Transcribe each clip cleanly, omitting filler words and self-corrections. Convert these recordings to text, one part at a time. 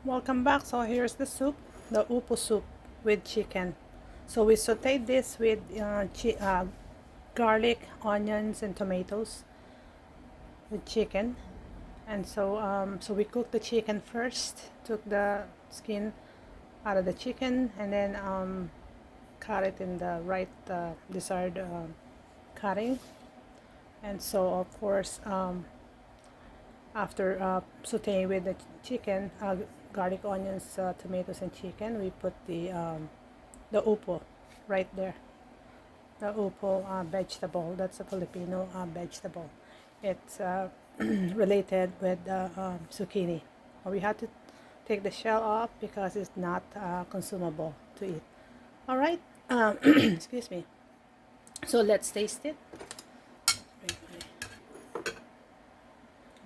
Welcome back. So here's the soup, the upo soup with chicken. So we sauteed this with garlic, onions, and tomatoes with chicken. And so we cooked the chicken first. Took the skin out of the chicken, and then cut it in the right desired cutting. And so of course, after sauteing with the chicken, garlic, onions, tomatoes, and chicken, we put the upo right there. The upo vegetable. That's a Filipino vegetable. It's related with zucchini. We have to take the shell off because it's not consumable to eat. All right. Excuse me. So let's taste it.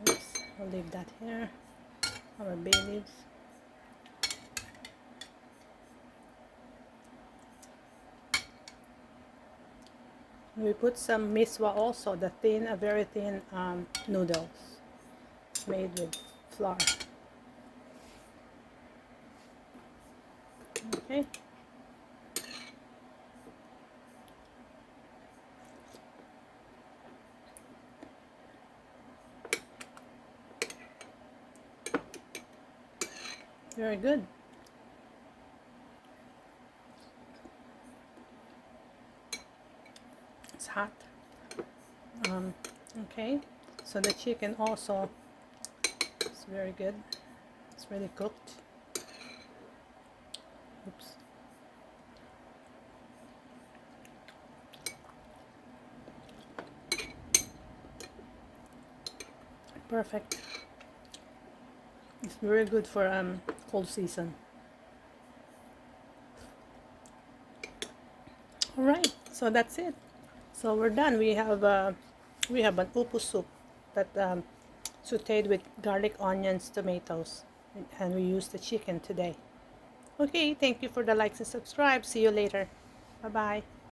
Oops, I'll leave that here. Our bay leaves. We put some miswa also, the thin, very thin noodles made with flour. Okay. Very good. It's hot. Okay. So the chicken also is very good. It's really cooked. Oops. Perfect. It's very good for cold season. All right, so that's it. So we're done. We have an upo soup that sauteed with garlic, onions, tomatoes, and we used the chicken today. Okay, thank you for the likes and subscribe. See you later. Bye bye.